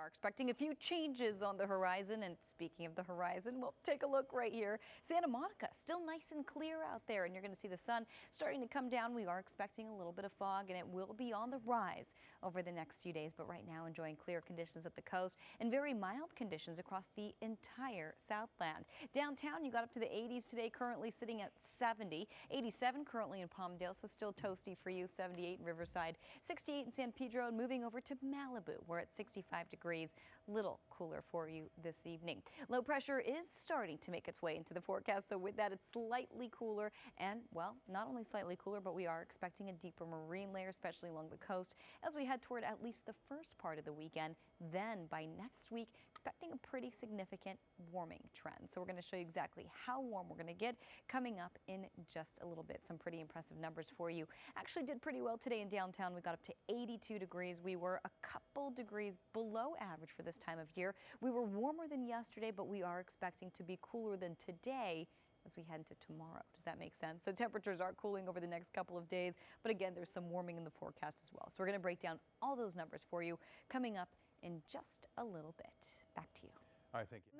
are expecting a few changes on the horizon, and speaking of the horizon, we'll take a look right here. Santa Monica, still nice and clear out there, and you're going to see the sun starting to come down. We are expecting a little bit of fog, and it will be on the rise over the next few days, but right now enjoying clear conditions at the coast and very mild conditions across the entire Southland. Downtown, you got up to the 80s today, currently sitting at 70, 87 currently in Palmdale, so still toasty for you, 78 in Riverside, 68 in San Pedro, and moving over to Malibu. We're at 65 degrees, little cooler for you this evening. Low pressure is starting to make its way into the forecast, so with that it's slightly cooler, and well, not only slightly cooler, but we are expecting a deeper marine layer, especially along the coast as we head toward at least the first part of the weekend. Then by next week, expecting a pretty significant warming trend. So we're going to show you exactly how warm we're going to get coming up in just a little bit. Some pretty impressive numbers for you. Actually did pretty well today in downtown. We got up to 82 degrees. We were a couple degrees below average for this time of year. We were warmer than yesterday, but we are expecting to be cooler than today as we head into tomorrow. Does that make sense? So temperatures are cooling over the next couple of days, but again, there's some warming in the forecast as well. So we're going to break down all those numbers for you coming up in just a little bit. Back to you. All right, thank you.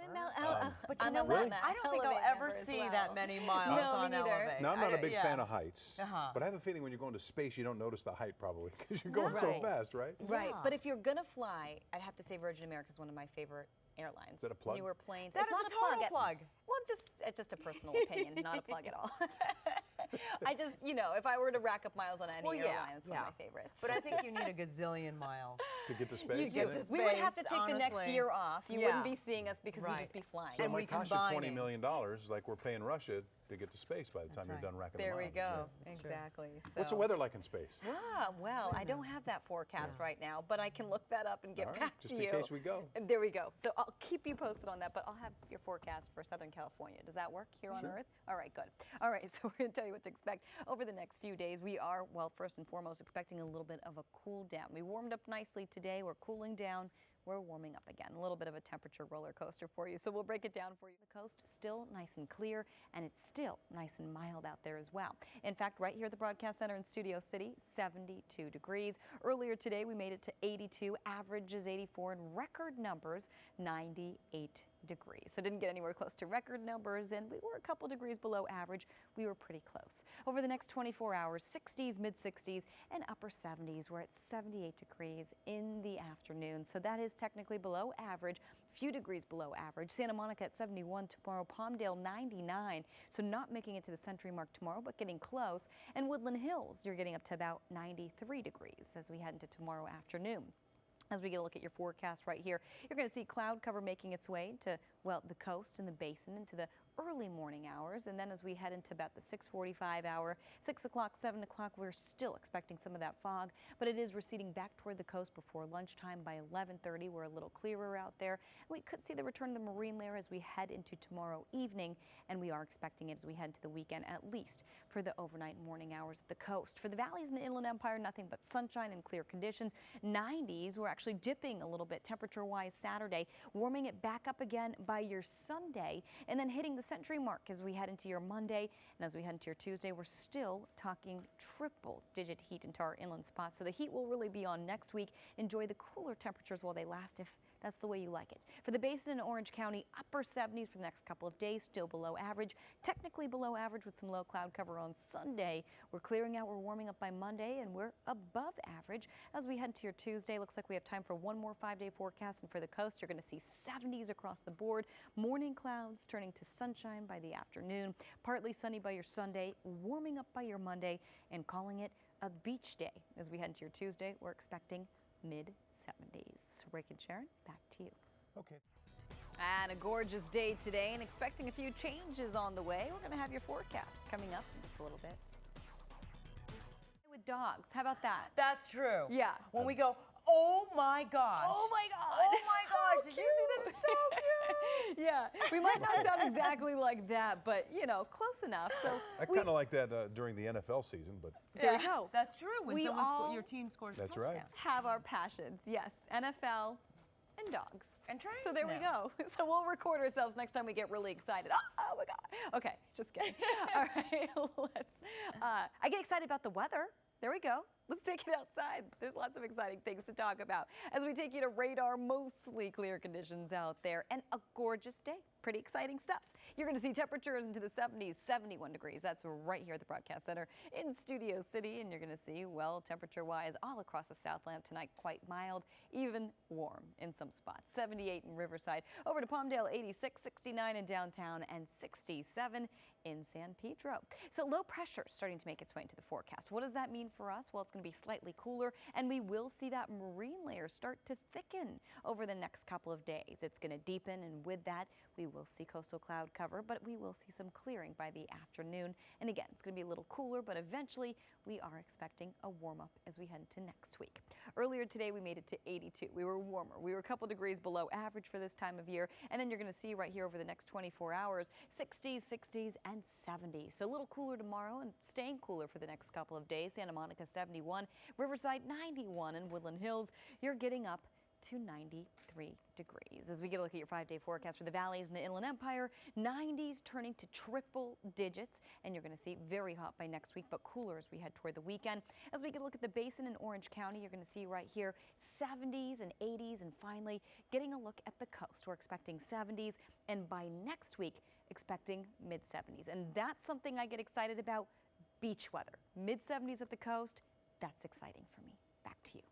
But you know what? I don't think I'll ever see that many miles on elevate. Now, I'm not a big fan of heights, but I have a feeling when you're going to space, you don't notice the height probably because you're going so fast, right? Right, but if you're going to fly, I'd have to say Virgin America is one of my favorite airlines. Is that a plug? Newer planes. That is a total plug. Well, it's just a personal opinion, not a plug at all. I just, you know, if I were to rack up miles on any airline, it's one of my favorites. But I think you need a gazillion miles. To get to space? We would have to take the next year off. You wouldn't be seeing us because we'd just be flying. So it might cost you $20 million like we're paying Russia to get to space by the time you're done racking them up. There we go. Exactly. So. What's the weather like in space? Well, I don't have that forecast right now, but I can look that up and get back to you. Just in case we go. And there we go. So I'll keep you posted on that, but I'll have your forecast for Southern California. Does that work here on Earth? All right, good. All right, so we're going to tell you what to expect over the next few days. We are, well, first and foremost, expecting a little bit of a cool down. We warmed up nicely today. We're cooling down. We're warming up again. A little bit of a temperature roller coaster for you. So we'll break it down for you. The coast still nice and clear, and it's still nice and mild out there as well. In fact, right here at the broadcast center in Studio City, 72 degrees. Earlier today, we made it to 82. Average is 84, and record numbers 98 degrees. So didn't get anywhere close to record numbers, and we were a couple degrees below average. We were pretty close. Over the next 24 hours, 60s, mid 60s, and upper 70s. We're at 78 degrees in the afternoon. So that is technically below average, a few degrees below average. Santa Monica at 71 tomorrow, Palmdale 99. So not making it to the century mark tomorrow, but getting close. And Woodland Hills, you're getting up to about 93 degrees as we head into tomorrow afternoon. As we get a look at your forecast right here, you're going to see cloud cover making its way to, well, the coast and the basin into the early morning hours. And then as we head into about the 6:45 hour, 6 o'clock, 7 o'clock, we're still expecting some of that fog, but it is receding back toward the coast before lunchtime. By 11:30, we're a little clearer out there. We could see the return of the marine layer as we head into tomorrow evening, and we are expecting it as we head into the weekend, at least for the overnight morning hours at the coast. For the valleys in the Inland Empire, nothing but sunshine and clear conditions. 90s, we're actually dipping a little bit temperature-wise Saturday, warming it back up again by your Sunday, and then hitting the century mark as we head into your Monday. And as we head into your Tuesday, we're still talking triple-digit heat into our inland spots. So the heat will really be on next week. Enjoy the cooler temperatures while they last, if that's the way you like it. For the basin in Orange County, upper 70s for the next couple of days, still below average, technically below average with some low cloud cover on Sunday. We're clearing out, we're warming up by Monday, and we're above average as we head to your Tuesday. Looks like we have time for one more 5-day forecast, and for the coast, you're going to see 70s across the board. Morning clouds turning to sunshine by the afternoon, partly sunny by your Sunday, warming up by your Monday, and calling it a beach day. As we head into your Tuesday, we're expecting mid-70s. Rick and Sharon, back to you. Okay. And a gorgeous day today, and expecting a few changes on the way. We're going to have your forecast coming up in just a little bit. With dogs, how about that? That's true. Yeah. When we go, oh my gosh. Oh my gosh. Oh my gosh. Did you see that? It's so cute. Yeah. We might not sound exactly like that, but you know, close enough. So I kind of like that during the NFL season, but there you go. That's true. When your team scores. That's right. Have our passions. Yes. NFL and dogs. And trains. So there we go. So we'll record ourselves next time we get really excited. Oh my God. Okay, just kidding. All right, let's. I get excited about the weather. There we go. let's take it outside. There's lots of exciting things to talk about as we take you to radar, mostly clear conditions out there, and a gorgeous day. Pretty exciting stuff. You're going to see temperatures into the 70s, 71 degrees. That's right here at the broadcast center in Studio City. And you're going to see, well, temperature-wise, all across the Southland tonight, quite mild, even warm in some spots. 78 in Riverside. Over to Palmdale, 86, 69 in downtown, and 67 in San Pedro. So low pressure starting to make its way into the forecast. What does that mean for us? Well, it's going to be slightly cooler, and we will see that marine layer start to thicken over the next couple of days. It's going to deepen, and with that, we will see coastal cloud cover, but we will see some clearing by the afternoon. And again, it's going to be a little cooler, but eventually we are expecting a warm up as we head into next week. Earlier today, we made it to 82. We were warmer. We were a couple degrees below average for this time of year. And then you're going to see right here over the next 24 hours, 60s, 60s, and 70s. So a little cooler tomorrow and staying cooler for the next couple of days. Santa Monica 71, Riverside 91, and Woodland Hills, you're getting up to 93 degrees. As we get a look at your 5-day forecast for the valleys and the Inland Empire, 90s turning to triple digits, and you're going to see very hot by next week, but cooler as we head toward the weekend. As we get a look at the basin in Orange County, you're going to see right here 70s and 80s, and finally getting a look at the coast. We're expecting 70s, and by next week, expecting mid-70s. And that's something I get excited about, beach weather. Mid-70s at the coast, that's exciting for me. Back to you.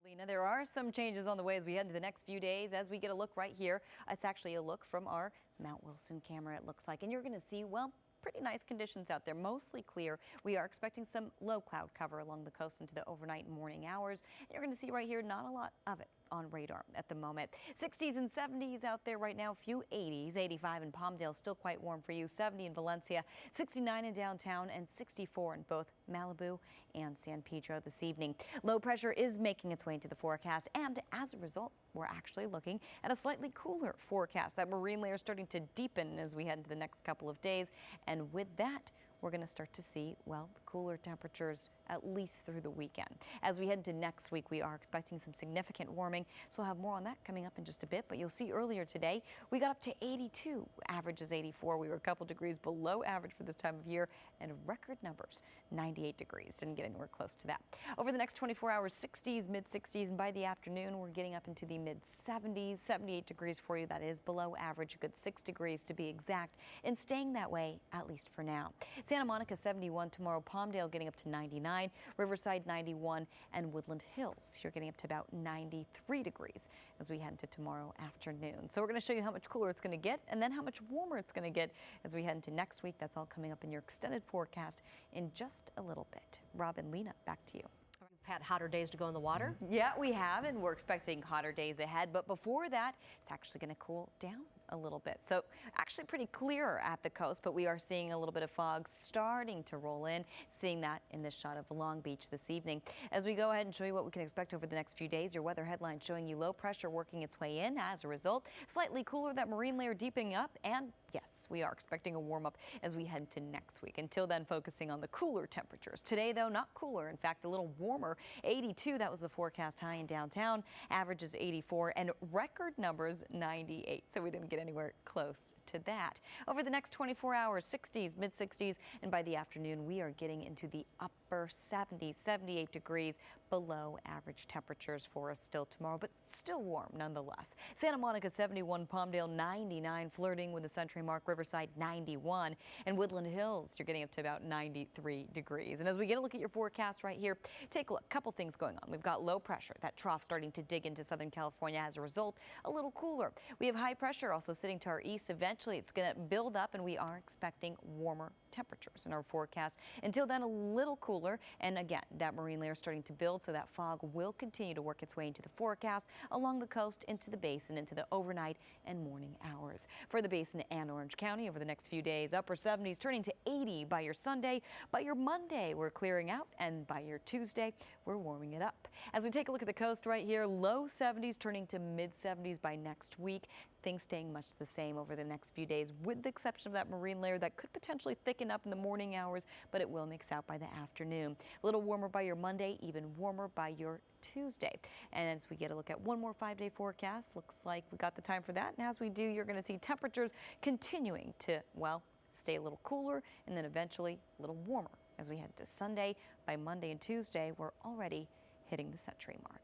Lena, there are some changes on the way as we head into the next few days. As we get a look right here, it's actually a look from our Mount Wilson camera, it looks like, and you're going to see, well, pretty nice conditions out there, mostly clear. We are expecting some low cloud cover along the coast into the overnight and morning hours. And you're going to see right here, not a lot of it on radar at the moment. 60s and 70s out there right now, few 80s, 85 in Palmdale, still quite warm for you, 70 in Valencia, 69 in downtown, and 64 in both Malibu and San Pedro this evening. Low pressure is making its way into the forecast, and as a result, we're actually looking at a slightly cooler forecast. That marine layer is starting to deepen as we head into the next couple of days, and with that, we're going to start to see, well, cooler temperatures at least through the weekend. As we head into next week, we are expecting some significant warming, so we'll have more on that coming up in just a bit. But you'll see earlier today, we got up to 82. Average is 84. We were a couple degrees below average for this time of year, and record numbers, 98 degrees. Didn't get anywhere close to that. Over the next 24 hours, 60s, mid-60s, and by the afternoon, we're getting up into the mid-70s, 78 degrees for you. That is below average, a good 6 degrees to be exact, and staying that way, at least for now. Santa Monica 71 tomorrow, Palmdale getting up to 99, Riverside 91, and Woodland Hills, you're getting up to about 93 degrees as we head into tomorrow afternoon. So we're going to show you how much cooler it's going to get and then how much warmer it's going to get as we head into next week. That's all coming up in your extended forecast in just a little bit. Rob and Lena, back to you. We've had hotter days to go in the water. Yeah, we have, and we're expecting hotter days ahead. But before that, it's actually going to cool down a little bit. So actually pretty clear at the coast, but we are seeing a little bit of fog starting to roll in, seeing that in this shot of Long Beach this evening. As we go ahead and show you what we can expect over the next few days, your weather headline showing you low pressure working its way in. As a result, slightly cooler, that marine layer deepening up, and yes, we are expecting a warm up as we head to next week. Until then, focusing on the cooler temperatures. Today, though, not cooler. In fact, a little warmer. 82, that was the forecast high in downtown. Average is 84, and record numbers 98. So we didn't get anywhere close to that. Over the next 24 hours, 60s, mid-60s, and by the afternoon, we are getting into the upper 70s, 78 degrees, below average temperatures for us still tomorrow, but still warm nonetheless. Santa Monica 71, Palmdale 99, flirting with the century mark, Riverside 91, and Woodland Hills, you're getting up to about 93 degrees. And as we get a look at your forecast right here, take a look, couple things going on. We've got low pressure, that trough starting to dig into Southern California. As a result, a little cooler. We have high pressure also sitting to our east. Eventually, it's going to build up, and we are expecting warmer temperatures in our forecast. Until then, a little cooler, and again, that marine layer starting to build, so that fog will continue to work its way into the forecast along the coast, into the basin, into the overnight and morning hours. For the basin and Orange County over the next few days, upper 70s turning to 80 by your Sunday. By your Monday, we're clearing out, and by your Tuesday, we're warming it up. As we take a look at the coast right here, low 70s turning to mid 70s by next week. Things staying much the same over the next few days, with the exception of that marine layer that could potentially thicken up in the morning hours, but it will mix out by the afternoon. A little warmer by your Monday, even warmer by your Tuesday. And as we get a look at one more 5-day forecast, looks like we got the time for that. And as we do, you're going to see temperatures continuing to, well, stay a little cooler and then eventually a little warmer as we head to Sunday. By Monday and Tuesday, we're already hitting the century mark.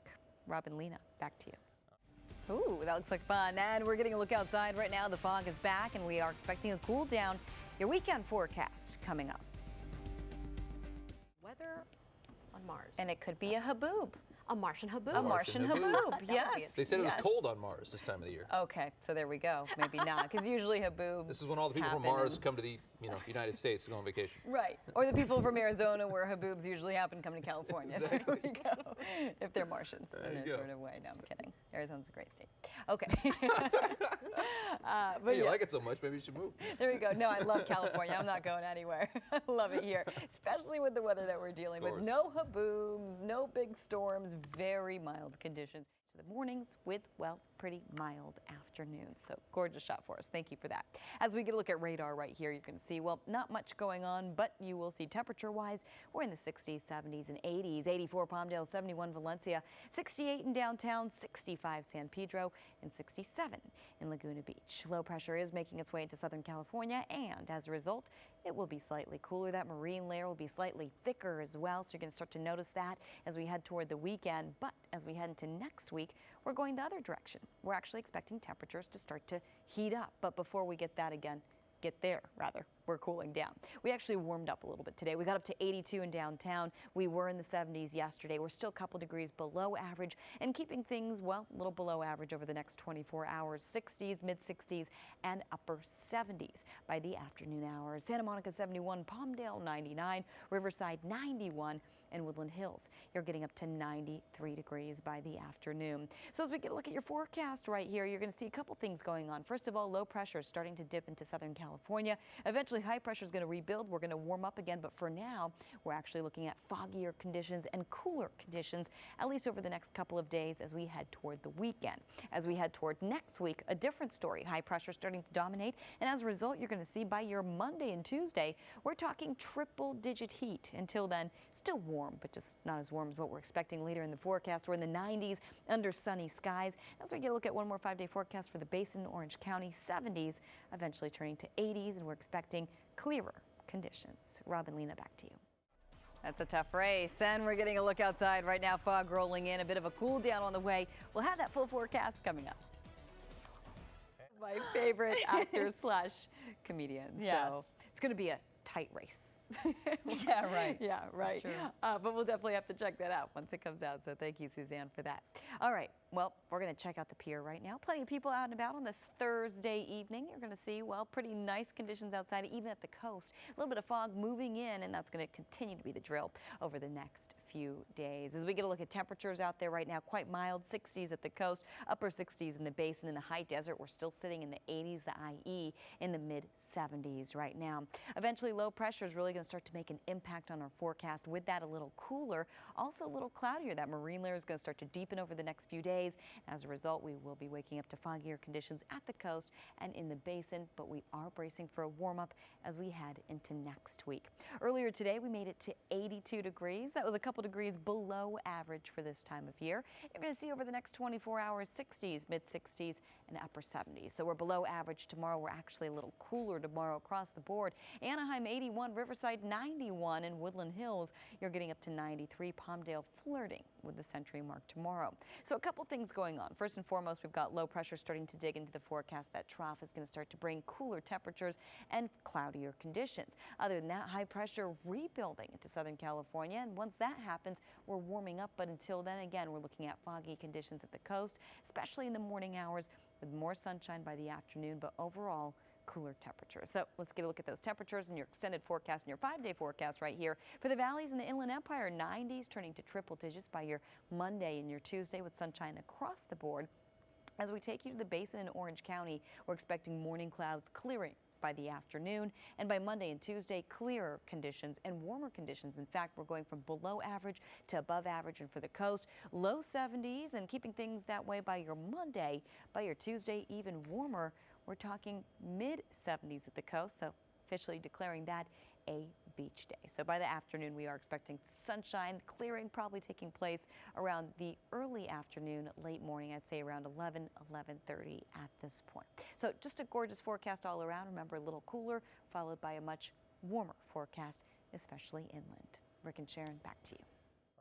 Rob and Lena, back to you. Ooh, that looks like fun. And we're getting a look outside right now. The fog is back, and we are expecting a cool down. Your weekend forecast coming up. Weather on Mars. And it could be a haboob. A Martian haboob. A Martian haboob, yes. They said it was cold on Mars this time of the year. Okay, so there we go. Maybe not, because usually haboobs. This is when all the people from Mars come to the United States to go on vacation. Right, or the people from Arizona, where haboobs usually happen, come to California. Exactly. There we go. If they're Martians in a sort of way. No, I'm kidding. Arizona's a great state. Okay. But you like it so much, maybe you should move. There we go. No, I love California. I'm not going anywhere. I love it here, especially with the weather that we're dealing with. No haboobs, no big storms, very mild conditions. So the mornings with, well, pretty mild afternoons. So gorgeous shot for us. Thank you for that. As we get a look at radar right here, you can see, well, not much going on, but you will see temperature-wise, we're in the 60s, 70s, and 80s. 84 Palmdale, 71 Valencia, 68 in downtown, 65 San Pedro, and 67 in Laguna Beach. Low pressure is making its way into Southern California, and as a result, it will be slightly cooler. That marine layer will be slightly thicker as well, so you're going to start to notice that as we head toward the weekend. But as we head into next week, we're going the other direction. We're actually expecting temperatures to start to heat up. But before we get there, we're cooling down. We actually warmed up a little bit today. We got up to 82 in downtown. We were in the 70s yesterday. We're still a couple degrees below average and keeping things, well, a little below average over the next 24 hours. 60s, mid 60s, and upper 70s by the afternoon hours. Santa Monica 71, Palmdale 99, Riverside 91, and Woodland Hills, you're getting up to 93 degrees by the afternoon. So as we get a look at your forecast right here, you're going to see a couple things going on. First of all, low pressure is starting to dip into Southern California. Eventually, high pressure is going to rebuild. We're going to warm up again, but for now, we're actually looking at foggier conditions and cooler conditions, at least over the next couple of days as we head toward the weekend. As we head toward next week, a different story. High pressure starting to dominate, and as a result, you're going to see by your Monday and Tuesday, we're talking triple-digit heat. Until then, still warm, but just not as warm as what we're expecting later in the forecast. We're in the 90s under sunny skies. As we get a look at one more 5-day forecast for the Basin in Orange County, 70s, eventually turning to 80s, and we're expecting clearer conditions. Rob and Lena, back to you. That's a tough race, and we're getting a look outside right now. Fog rolling in, a bit of a cool down on the way. We'll have that full forecast coming up. My favorite actor slash comedian. Yes. So it's going to be a tight race. Yeah, right. Yeah, right. That's true. But we'll definitely have to check that out once it comes out. So thank you, Suzanne, for that. All right. Well, we're going to check out the pier right now. Plenty of people out and about on this Thursday evening. You're going to see, well, pretty nice conditions outside, even at the coast. A little bit of fog moving in, and that's going to continue to be the drill over the next few days. As we get a look at temperatures out there right now, quite mild, 60s at the coast, upper 60s in the basin. In the high desert, we're still sitting in the 80s, the IE in the mid 70s right now. Eventually, low pressure is really going to start to make an impact on our forecast. With that, a little cooler, also a little cloudier. That marine layer is going to start to deepen over the next few days. As a result, we will be waking up to foggier conditions at the coast and in the basin, but we are bracing for a warm up as we head into next week. Earlier today, we made it to 82 degrees. That was a couple degrees below average for this time of year. You're going to see over the next 24 hours, 60s, mid 60s, and upper 70s. So we're below average tomorrow. We're actually a little cooler tomorrow across the board. Anaheim 81, Riverside 91, and Woodland Hills, you're getting up to 93. Palmdale flirting with the century mark tomorrow. So a couple things going on. First and foremost, we've got low pressure starting to dig into the forecast. That trough is going to start to bring cooler temperatures and cloudier conditions. Other than that, high pressure rebuilding into Southern California, and once that happens, we're warming up. But until then, again, we're looking at foggy conditions at the coast, especially in the morning hours, with more sunshine by the afternoon, but overall cooler temperatures. So let's get a look at those temperatures in your extended forecast and your 5-day forecast right here. For the valleys in the Inland Empire, 90s turning to triple digits by your Monday and your Tuesday, with sunshine across the board. As we take you to the Basin in Orange County, we're expecting morning clouds clearing by the afternoon, and by Monday and Tuesday, clearer conditions and warmer conditions. In fact, we're going from below average to above average, and for the coast, low 70s, and keeping things that way by your Monday. By your Tuesday, even warmer. We're talking mid 70s at the coast, so officially declaring that a beach day. So by the afternoon, we are expecting sunshine, clearing probably taking place around the early afternoon, late morning. I'd say around 11:30 at this point. So just a gorgeous forecast all around. Remember, a little cooler, followed by a much warmer forecast especially inland. Rick and Sharon, back to you.